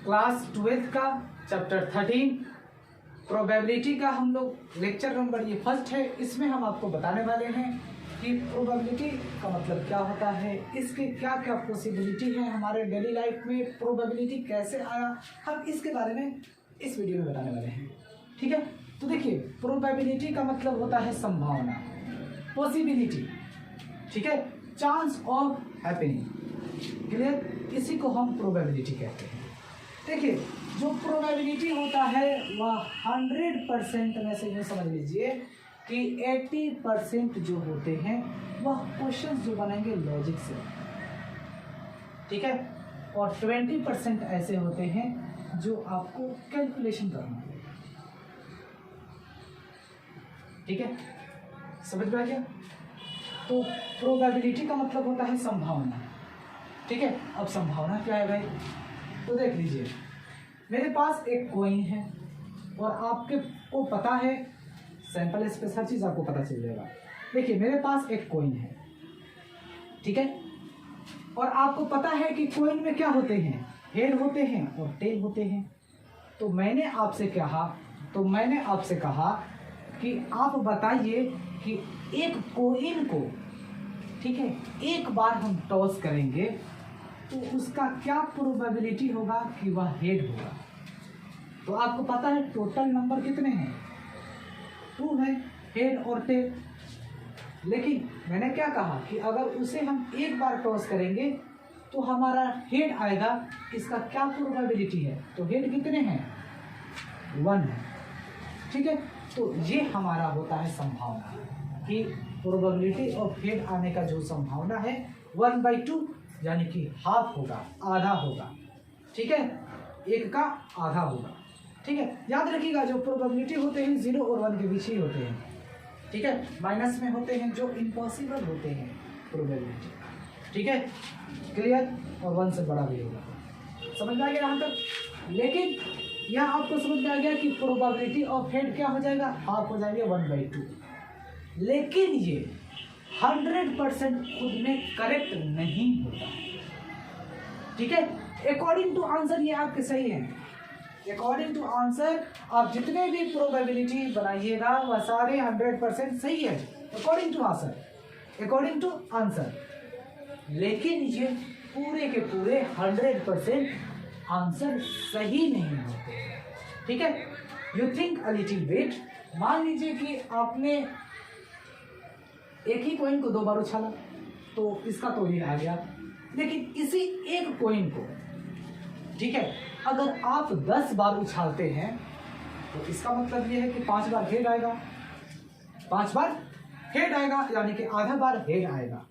Class 12th का chapter 13 probability का हम लोग लेक्चर नंबर ये फर्स्ट है। इसमें हम आपको बताने वाले हैं कि प्रोबेबिलिटी का मतलब क्या होता है, इसके क्या क्या पॉसिबिलिटी है हमारे डेली लाइफ में, प्रोबेबिलिटी कैसे आया, हम इसके बारे में इस वीडियो में बताने वाले हैं। ठीक है, तो देखिए प्रोबेबिलिटी का मतलब होता है संभावना, पॉसिबिलिटी, ठीक है, चांस ऑफ हैपनिंग। क्लियर, इसी को हम प्रोबेबिलिटी कहते हैं। देखिए जो प्रोबेबिलिटी होता है वह 100% में से यूँ समझ लीजिए कि 80% जो होते हैं वह क्वेश्चंस जो बनेंगे लॉजिक से, ठीक है, और 20% ऐसे होते हैं जो आपको कैलकुलेशन करना है। ठीक है, समझ में आ गया? तो प्रोबेबिलिटी का मतलब होता है संभावना। ठीक है, अब संभावना क्या है भाई? तो देख लीजिए, मेरे पास एक कॉइन है और आपके को पता है, सैंपल स्पेस हर चीज़ आपको पता चल जाएगा। देखिए मेरे पास एक कॉइन है, ठीक है, और आपको पता है कि कॉइन में क्या होते हैं, हेड होते हैं और टेल होते हैं। तो मैंने आपसे कहा कि आप बताइए कि एक कॉइन को, ठीक है, एक बार हम टॉस करेंगे तो उसका क्या प्रोबेबिलिटी होगा कि वह हेड होगा। तो आपको पता है टोटल नंबर कितने हैं, 2 है, हेड और टेल। लेकिन मैंने क्या कहा कि अगर उसे हम एक बार टॉस करेंगे तो हमारा हेड आएगा, इसका क्या प्रोबेबिलिटी है? तो हेड कितने हैं? 1 है। ठीक है, तो ये हमारा होता है संभावना कि प्रोबेबिलिटी ऑफ हेड आने का जो संभावना है 1/2 यानी कि हाफ होगा, आधा होगा। ठीक है, 1 का आधा होगा। ठीक है, याद रखिएगा जो प्रोबेबिलिटी होते हैं 0 और 1 के बीच ही होते हैं। ठीक है, माइनस में होते हैं जो इम्पॉसिबल होते हैं प्रोबेबिलिटी। ठीक है, क्लियर, और 1 से बड़ा भी होगा। समझ में आ गया यहाँ तक? लेकिन यहाँ आपको समझ में आ गया कि प्रोबेबिलिटी ऑफ हेड क्या हो जाएगा, हाफ हो जाएगा 1/2। लेकिन ये 100% खुद में करेक्ट नहीं होता। ठीक है, अकॉर्डिंग टू आंसर ये आपके सही है। अकॉर्डिंग टू आंसर आप जितने भी प्रोबेबिलिटी बनाइएगा वह सारे 100% सही है, अकॉर्डिंग टू आंसर। लेकिन ये पूरे के पूरे 100% आंसर सही नहीं होते। ठीक है, you think a little bit. मान लीजिए कि आपने एक ही कॉइन को 2 बार उछाला तो इसका तो हेड आ गया, लेकिन इसी एक कॉइन को, ठीक है, अगर आप 10 बार उछालते हैं तो इसका मतलब ये है कि 5 बार हेड आएगा, 5 बार हेड आएगा यानी कि आधा बार हेड आएगा।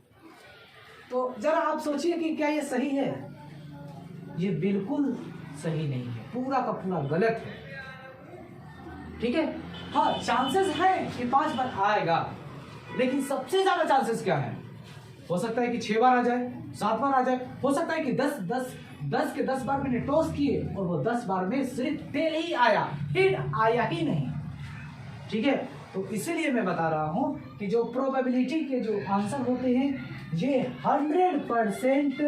तो जरा आप सोचिए कि क्या ये सही है? ये बिल्कुल सही नहीं है, पूरा का पूरा गलत है। ठीक है, हाँ चांसेस हैं कि 5 बार आएगा, लेकिन सबसे ज्यादा चांसेस क्या है? हो सकता है कि 6 बार आ जाए, 7 बार आ जाए, हो सकता है कि 10 के 10 बार मैंने टॉस किए और वो 10 बार में सिर्फ टेल ही आया, हेड आया ही नहीं। ठीक है, तो इसीलिए मैं बता रहा हूं कि जो प्रोबेबिलिटी के जो आंसर होते हैं ये 100%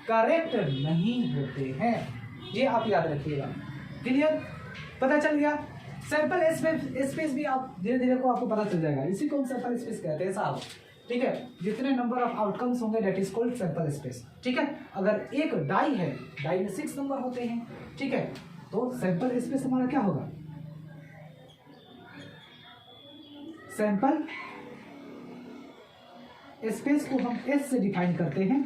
करेक्ट नहीं होते हैं, ये आप याद रखिएगा। क्लियर, पता चल गया? सैंपल स्पेस भी आप धीरे धीरे को आपको पता चल जाएगा, इसी को हम सैंपल स्पेस कहते हैं साहब। ठीक है, जितने नंबर ऑफ आउटकम्स होंगे that is called sample space. ठीक है, अगर एक डाई है, डाई में 6 नंबर होते हैं, ठीक है, तो सैंपल स्पेस हमारा क्या होगा? सैंपल स्पेस को हम एस से डिफाइन करते हैं।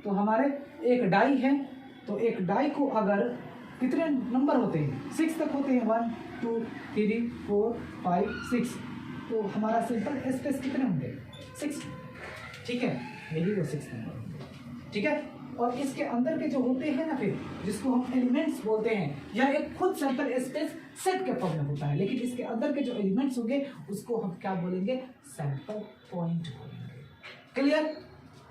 तो हमारे एक डाई है, तो एक डाई को अगर कितने नंबर होते हैं? 6 तक होते हैं, 1 2 3 4 5 6, तो हमारा सैंपल स्पेस कितने होंगे? 6। ठीक है, यही वो 6 नंबर होंगे। ठीक है, और इसके अंदर के जो होते हैं ना, फिर जिसको हम एलिमेंट्स बोलते हैं, या एक खुद सैंपल स्पेस सेट के फॉर्म में होता है, लेकिन इसके अंदर के जो एलिमेंट्स होंगे उसको हम क्या बोलेंगे? सैंपल पॉइंट बोलेंगे। क्लियर,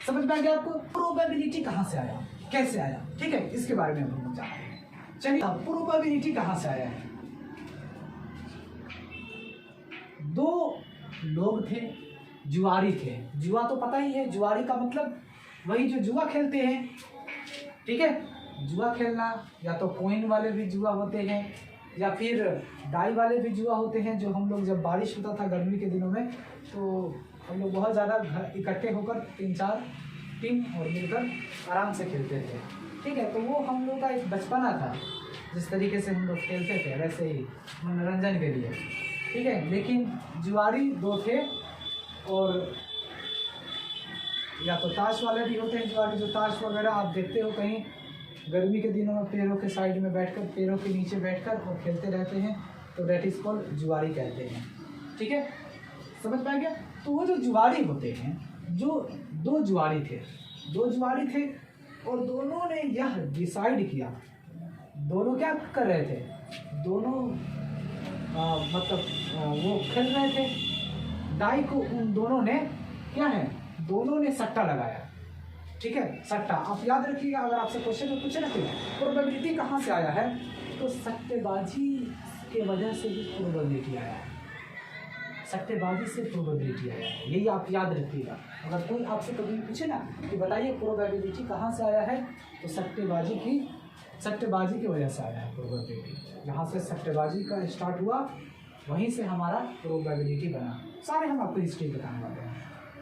समझ में आ गया आपको? प्रोबेबिलिटी कहाँ से आया, कैसे आया? ठीक है, इसके बारे में हम जान रहे हैं। चलिए, प्रोबेबिलिटी कहाँ से आया है? 2 लोग थे, जुआरी थे। जुआ तो पता ही है, जुआरी का मतलब वही जो जुआ खेलते हैं। ठीक है, जुआ खेलना, या तो कॉइन वाले भी जुआ होते हैं या फिर डाई वाले भी जुआ होते हैं, जो हम लोग जब बारिश होता था गर्मी के दिनों में तो हम लोग बहुत ज़्यादा घर इकट्ठे होकर 3-4 टीम और मिलकर आराम से खेलते थे। ठीक है, तो वो हम लोग का एक बचपना था, जिस तरीके से हम लोग खेलते थे वैसे ही मनोरंजन के लिए। ठीक है, लेकिन जुआरी 2 थे, और या तो ताश वाले भी होते हैं जुआरी, जो ताश वगैरह आप देखते हो कहीं गर्मी के दिनों में पेड़ों के साइड में बैठकर, पेड़ों के नीचे बैठकर और खेलते रहते हैं, तो डेट इज कॉल्ड जुआरी कहते हैं। ठीक है, समझ पाए क्या? तो वो जो जुआरी होते हैं, जो 2 जुआरी थे और दोनों ने यह डिसाइड किया, दोनों क्या कर रहे थे, दोनों वो खेल रहे थे डाई को। उन दोनों ने क्या है, दोनों ने सट्टा लगाया। ठीक है, सट्टा आप याद रखिएगा, अगर आपसे क्वेश्चन में पूछे ना कि प्रोबेबिलिटी कहाँ से आया है, तो सट्टेबाजी के वजह से भी प्रोबेबिलिटी आया है, सट्टेबाजी से प्रोबेबिलिटी आया है, यही आप याद रखिएगा। अगर कोई आपसे कभी पूछे ना कि बताइए प्रोबेबिलिटी कहाँ से आया है, तो सट्टेबाजी की वजह से आया है प्रोबेबिलिटी। जहाँ से सट्टेबाजी का स्टार्ट हुआ वहीं से हमारा प्रोबेबिलिटी बना। सारे हम आपको हिस्ट्री बताने वाले हैं,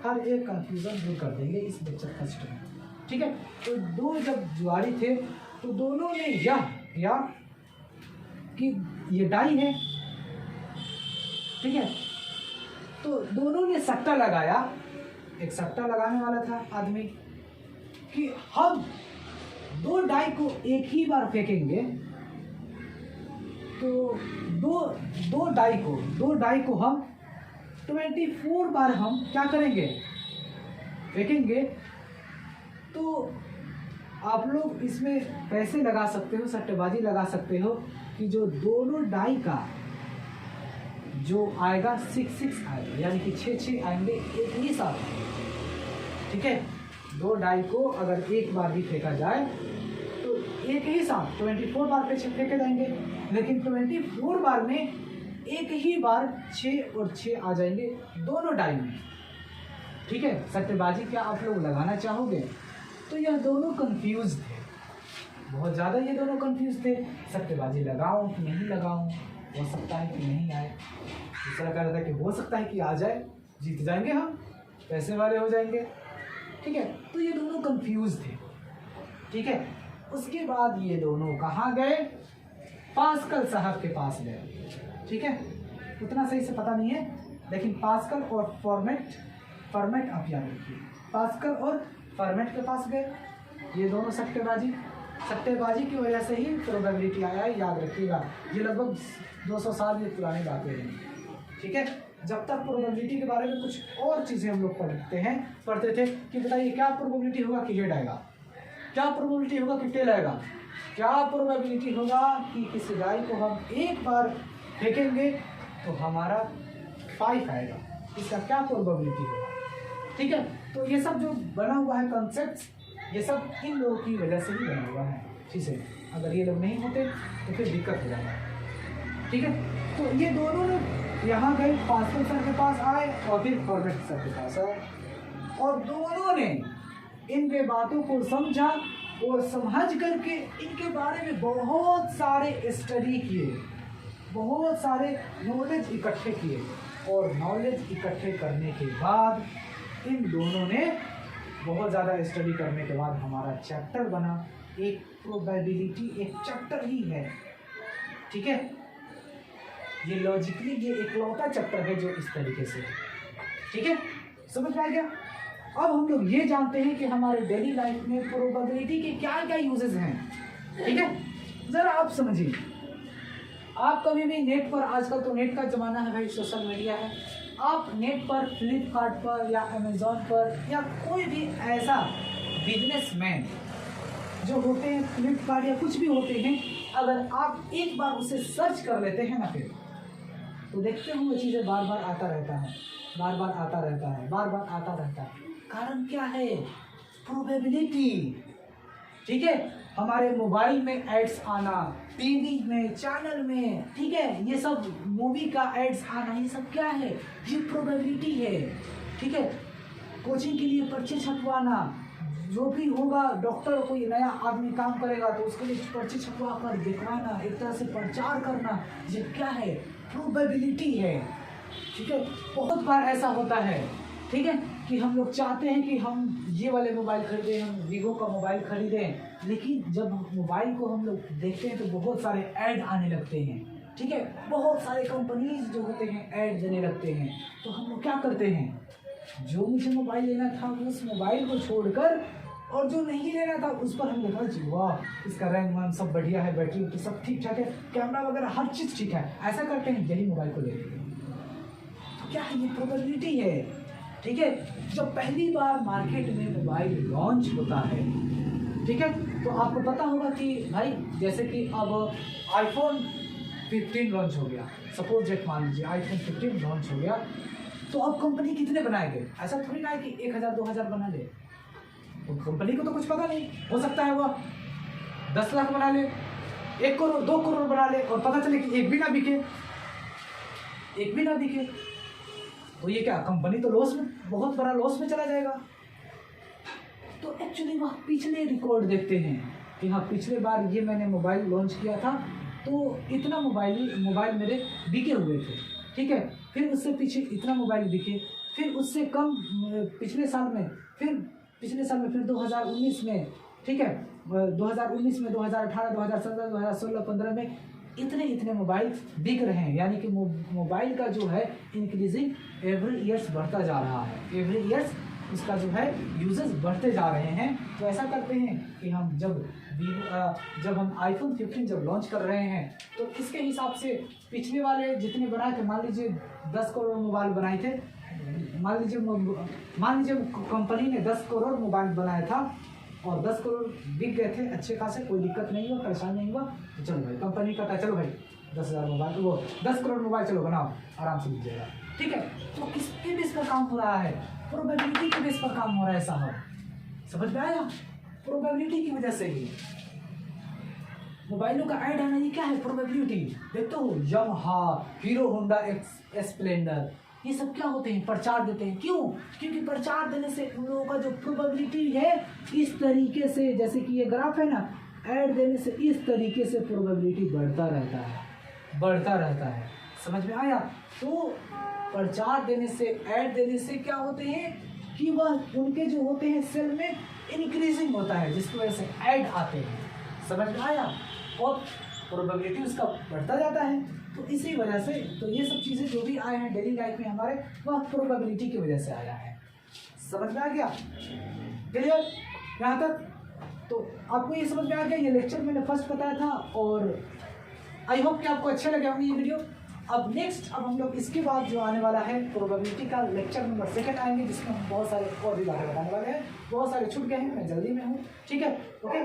हर एक कंफ्यूजन दूर कर देंगे इस लेक्चर फर्स्ट में। ठीक है, तो 2 जब जुआरी थे तो दोनों ने यह किया कि ये डाई है। ठीक है, तो दोनों ने सट्टा लगाया, एक सट्टा लगाने वाला था आदमी कि हम 2 डाई को एक ही बार फेंकेंगे, तो दो डाई को हम 24 बार हम क्या करेंगे, फेंकेंगे। तो आप लोग इसमें पैसे लगा सकते हो, सट्टेबाजी लगा सकते हो कि जो दोनों डाई का जो आएगा 6 आएगा, यानी कि 6 आएंगे एक ही साथ। ठीक है, 2 डाई को अगर एक बार भी फेंका जाए तो एक ही साथ 24 बार फेंके जाएंगे, लेकिन 24 बार में एक ही बार 6 और 6 आ जाएंगे दोनों डाई में। ठीक है, सट्टेबाजी क्या आप लोग लगाना चाहोगे? तो यह दोनों कंफ्यूज थे, बहुत ज़्यादा ये दोनों कंफ्यूज थे, सट्टेबाजी लगाऊं कि नहीं लगाऊं, हो सकता है कि नहीं आए। दूसरा कह रहा था कि हो सकता है कि आ जाए, जीत जाएंगे हम, पैसे वाले हो जाएंगे। ठीक है, तो ये दोनों कंफ्यूज थे। ठीक है, उसके बाद ये दोनों कहाँ गए, पास्कल साहब के पास गए। ठीक है, उतना सही से पता नहीं है, लेकिन पास्कल और फॉर्मेट आप याद रखिए, पास्कल और फॉर्मेट के पास गए ये दोनों सट्टेबाजी की वजह से ही प्रोबेबिलिटी आया है, याद रखिएगा। ये लगभग 200 साल ये पुरानी बातें हैं। ठीक है, जब तक प्रोबेबिलिटी के बारे में कुछ और चीज़ें हम लोग पढ़ते थे कि बताइए क्या प्रोबेबिलिटी होगा कि हेड आएगा, क्या प्रोबेबिलिटी होगा कि टेल आएगा, क्या प्रोबेबिलिटी होगा कि किसी डाई को हम एक बार फेंकेंगे तो हमारा 5 आएगा, इसका क्या प्रोबेबिलिटी होगा। ठीक है, तो ये सब जो बना हुआ है कॉन्सेप्ट्स, ये सब इन लोगों की वजह से ही बना हुआ है। ठीक है, अगर ये लोग नहीं होते तो फिर दिक्कत हो जाएगा। ठीक है, तो ये दोनों लोग यहाँ गए, पास्कल सर के पास आए और फिर फॉर्मेट सर के पास आए, और दोनों ने इनके बातों को समझा और समझ करके इनके बारे में बहुत सारे स्टडी किए, बहुत सारे नॉलेज इकट्ठे किए, और नॉलेज इकट्ठे करने के बाद इन दोनों ने बहुत ज़्यादा स्टडी करने के बाद हमारा चैप्टर बना। एक प्रोबेबिलिटी एक चैप्टर ही है। ठीक है, ये लॉजिकली ये इकलौता चैप्टर है जो इस तरीके से है। ठीक है, समझ में आ गया? अब हम लोग ये जानते हैं कि हमारे डेली लाइफ में प्रोबेबिलिटी के क्या क्या यूजेस हैं। ठीक है, ज़रा आप समझिए, आप कभी भी नेट पर, आजकल तो नेट का ज़माना है भाई, सोशल मीडिया है, आप नेट पर फ्लिपकार्ट पर या अमेज़ॉन पर या कोई भी ऐसा बिजनेसमैन जो होते हैं, फ्लिपकार्ट या कुछ भी होते हैं, अगर आप एक बार उसे सर्च कर लेते हैं ना, फिर तो देखते हैं वो चीज़ें बार बार आता रहता है, बार बार आता रहता है, बार बार आता रहता है। कारण क्या है? प्रोबेबिलिटी। ठीक है, हमारे मोबाइल में एड्स आना, टीवी में, चैनल में, ठीक है, ये सब मूवी का एड्स आना, ये सब क्या है? ये प्रोबेबिलिटी है। ठीक है, कोचिंग के लिए पर्चे छपवाना, जो भी होगा, डॉक्टर कोई नया आदमी काम करेगा तो उसके लिए पर्ची छपवा कर दिखवाना, एक तरह से प्रचार करना, ये क्या है, प्रोबेबिलिटी है। ठीक है, बहुत बार ऐसा होता है, ठीक है, कि हम लोग चाहते हैं कि हम ये वाले मोबाइल खरीदें, हम वीवो का मोबाइल खरीदें, लेकिन जब मोबाइल को हम लोग देखते हैं तो बहुत सारे ऐड आने लगते हैं। ठीक है, बहुत सारे कंपनीज जो होते हैं ऐड देने लगते हैं, तो हम लोग क्या करते हैं, जो मुझे मोबाइल लेना था उस मोबाइल को छोड़कर और जो नहीं लेना था उस पर हम देखा जी वाह, इसका रैम वैम सब बढ़िया है, बैटरी तो सब ठीक ठाक है, कैमरा वगैरह हर चीज़ ठीक है, ऐसा करते हैं, यही मोबाइल को ले लेते हैं। तो क्या है, ये प्रोबेबिलिटी है। ठीक है, जब पहली बार मार्केट में मोबाइल लॉन्च होता है, ठीक है, तो आपको पता होगा कि भाई जैसे कि अब आईफोन 15 लॉन्च हो गया, सपोज डेट मान लीजिए आईफोन 15 लॉन्च हो गया, तो अब कंपनी कितने बनाएंगे, ऐसा थोड़ी ना है कि 1000 2000 बना ले, तो कंपनी को तो कुछ पता नहीं, हो सकता है वह 10 लाख बना ले, 1 करोड़ 2 करोड़ बना ले और पता चले कि एक भी ना बिके, तो ये क्या, कंपनी तो लॉस में, बहुत बड़ा लॉस में चला जाएगा। तो एक्चुअली वह पिछले रिकॉर्ड देखते हैं कि हाँ पिछले बार ये मैंने मोबाइल लॉन्च किया था तो इतना मोबाइल मेरे बिके हुए थे। ठीक है, फिर उससे पीछे इतना मोबाइल बिके, फिर उससे कम पिछले साल में फिर 2019 में, ठीक है, 2019 में, 2018, 2017, 2016, 2015 में इतने मोबाइल बिक रहे हैं, यानी कि मोबाइल का जो है इंक्रीजिंग एवरी ईयर्स बढ़ता जा रहा है, एवरी ईयर्स उसका जो है यूजर्स बढ़ते जा रहे हैं। तो ऐसा करते हैं कि हम जब हम आईफोन 15 जब लॉन्च कर रहे हैं तो इसके हिसाब से पिछले वाले जितने बनाए थे, मान लीजिए 10 करोड़ मोबाइल बनाए थे, मान लीजिए कंपनी ने 10 करोड़ मोबाइल बनाया था और 10 करोड़ बिक गए थे अच्छे खासे, कोई दिक्कत नहीं हुआ, परेशान नहीं हुआ, तो चलो भाई कंपनी कहता है चलो भाई 10,000 मोबाइल, वो 10 करोड़ मोबाइल चलो बनाओ, आराम से बिक जाएगा। ठीक है, तो किसके बेस पर काम हो रहा है, प्रोबेबिलिटी के बेस पर काम हो रहा है साहब, समझ में आया, प्रोबेबिलिटी की वजह से ही मोबाइलों का ऐड आना, ये क्या है, प्रोबेबिलिटी। देखते हो यमहा, हीरो होंडा स्प्लेंडर, ये सब क्या होते हैं, प्रचार देते हैं, क्यों, क्योंकि प्रचार देने से उन लोगों का जो प्रोबेबिलिटी है इस तरीके से, जैसे कि ये ग्राफ है ना, ऐड देने से इस तरीके से प्रोबेबिलिटी बढ़ता रहता है, समझ में आया। तो प्रचार देने से, ऐड देने से क्या होते हैं कि वह उनके जो होते हैं सेल में इंक्रीजिंग होता है, जिसकी वजह से ऐड आते हैं, समझ में आया, और प्रोबेबिलिटी उसका बढ़ता जाता है। तो इसी वजह से तो ये सब चीज़ें जो भी आए हैं डेली लाइफ में हमारे, वह प्रोबेबिलिटी की वजह से आया है, समझ में आ गया, क्लियर यहाँ तक। तो आपको ये समझ में आ गया, ये लेक्चर मैंने फर्स्ट बताया था और आई होप कि आपको अच्छा लगा होगा ये वीडियो। अब हम लोग इसके बाद जो आने वाला है प्रोबेबिलिटी का लेक्चर नंबर 2 आएंगे, जिसमें हम बहुत सारे और भी बातें बताने वाले हैं, बहुत सारे छूट गए हैं, मैं जल्दी में हूँ, ठीक है, ओके।